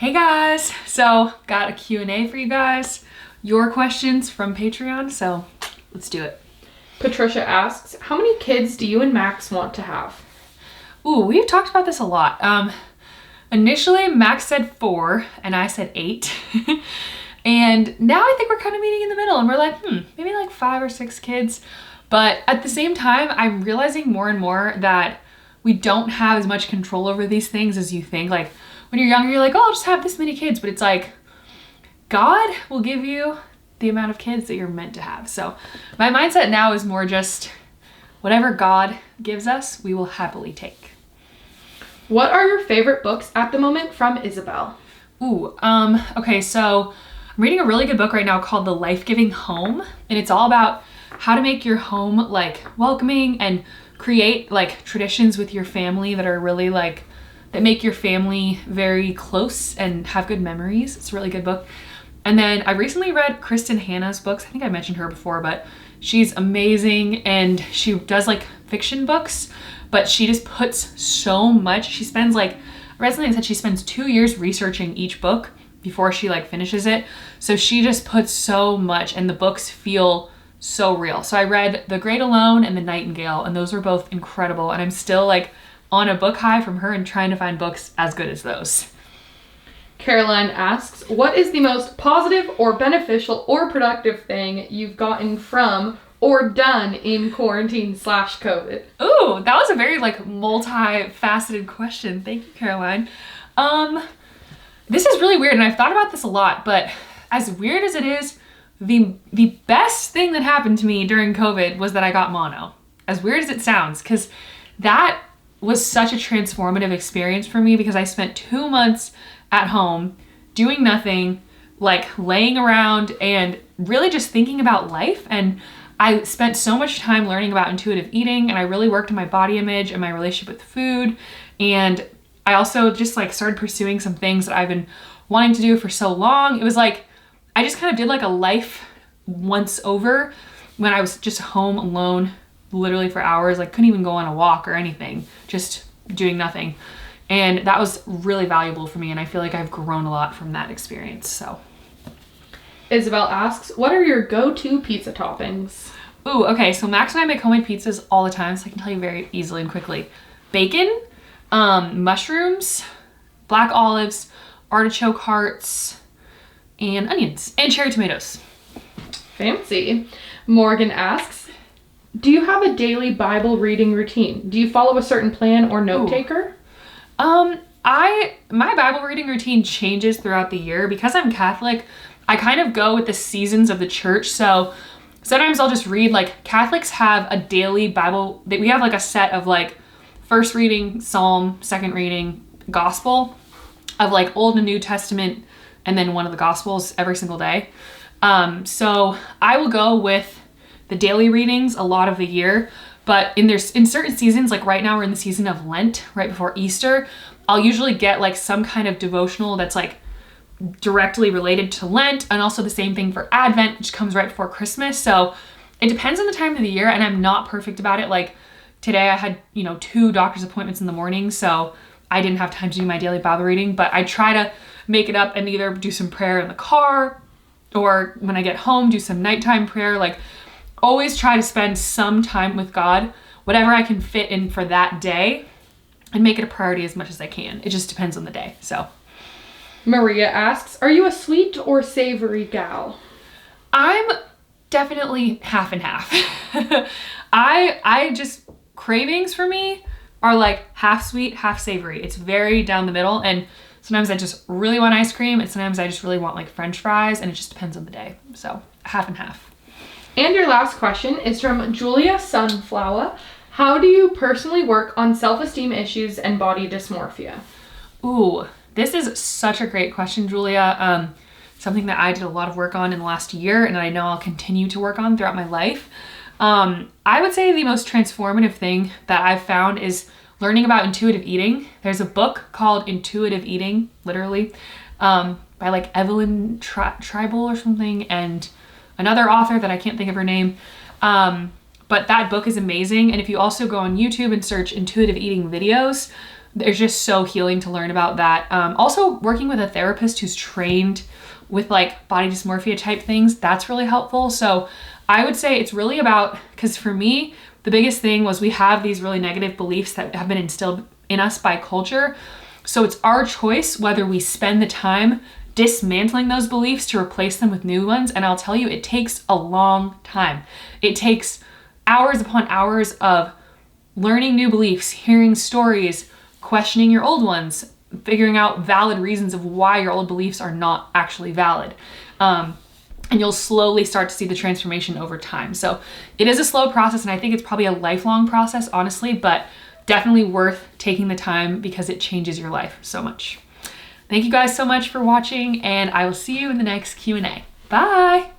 Hey guys, so got a Q&A for you guys. Your questions from Patreon, so let's do it. Patricia asks, how many kids do you and Max want to have? Ooh, we've talked about this a lot. Initially, Max said 4 and I said 8. And now I think we're kind of meeting in the middle and we're like, maybe like 5 or 6 kids. But at the same time, I'm realizing more and more that we don't have as much control over these things as you think. Like when you're younger, you're like, oh, I'll just have this many kids. But it's like, God will give you the amount of kids that you're meant to have. So my mindset now is more just whatever God gives us, we will happily take. What are your favorite books at the moment from Isabel? Okay, so I'm reading a really good book right now called The Life-Giving Home. And it's all about how to make your home like welcoming and create like traditions with your family that are really like, that make your family very close and have good memories. It's a really good book. And then I recently read Kristen Hanna's books. I think I mentioned her before, but she's amazing and she does like fiction books, but she just puts so much. She spends like, I read something that said she spends 2 years researching each book before she like finishes it. So she just puts so much and the books feel so real. So I read The Great Alone and The Nightingale, and those were both incredible. And I'm still like on a book high from her and trying to find books as good as those. Caroline asks, what is the most positive or beneficial or productive thing you've gotten from or done in quarantine/COVID? Ooh, that was a very like multifaceted question. Thank you, Caroline. This is really weird and I've thought about this a lot, but as weird as it is, the best thing that happened to me during COVID was that I got mono. As weird as it sounds, because that was such a transformative experience for me because I spent 2 months at home doing nothing, like laying around and really just thinking about life. And I spent so much time learning about intuitive eating and I really worked on my body image and my relationship with food. And I also just like started pursuing some things that I've been wanting to do for so long. It was like, I just kind of did like a life once over when I was just home alone, literally for hours, like couldn't even go on a walk or anything, just doing nothing. And that was really valuable for me. And I feel like I've grown a lot from that experience, so. Isabel asks, what are your go-to pizza toppings? Ooh, okay, so Max and I make homemade pizzas all the time, so I can tell you very easily and quickly. Bacon, mushrooms, black olives, artichoke hearts, and onions, and cherry tomatoes. Fancy. Morgan asks, do you have a daily Bible reading routine? Do you follow a certain plan or note taker? My Bible reading routine changes throughout the year. Because I'm Catholic, I kind of go with the seasons of the church. So sometimes I'll just read, like Catholics have a daily Bible, we have like a set of like first reading, Psalm, second reading, Gospel of like Old and New Testament, and then one of the Gospels every single day. So I will go with the daily readings a lot of the year, but in certain seasons, like right now we're in the season of Lent, right before Easter, I'll usually get like some kind of devotional that's like directly related to Lent, and also the same thing for Advent, which comes right before Christmas. So it depends on the time of the year, and I'm not perfect about it. Like today I had, 2 doctor's appointments in the morning, so I didn't have time to do my daily Bible reading, but I try to make it up and either do some prayer in the car or when I get home, do some nighttime prayer. Like always try to spend some time with God, whatever I can fit in for that day, and make it a priority as much as I can. It just depends on the day, so. Maria asks, are you a sweet or savory gal? I'm definitely half and half. I just, cravings for me are like half sweet, half savory. It's very down the middle, and sometimes I just really want ice cream, and sometimes I just really want like French fries, and it just depends on the day. So half and half. And your last question is from Julia Sunflower. How do you personally work on self-esteem issues and body dysmorphia? Ooh, this is such a great question, Julia. Something that I did a lot of work on in the last year, and I know I'll continue to work on throughout my life. I would say the most transformative thing that I've found is learning about intuitive eating. There's a book called Intuitive Eating, literally, by like Evelyn Tribal or something, and another author that I can't think of her name. But that book is amazing. And if you also go on YouTube and search intuitive eating videos, There's just so healing to learn about that. Also, working with a therapist who's trained with like body dysmorphia type things, that's really helpful. So I would say it's really about, because for me, the biggest thing was we have these really negative beliefs that have been instilled in us by culture. So it's our choice whether we spend the time dismantling those beliefs to replace them with new ones. And I'll tell you, it takes a long time. It takes hours upon hours of learning new beliefs, hearing stories, questioning your old ones, figuring out valid reasons of why your old beliefs are not actually valid. And you'll slowly start to see the transformation over time. So it is a slow process, and I think it's probably a lifelong process, honestly, but definitely worth taking the time because it changes your life so much. Thank you guys so much for watching, and I will see you in the next Q&A. Bye!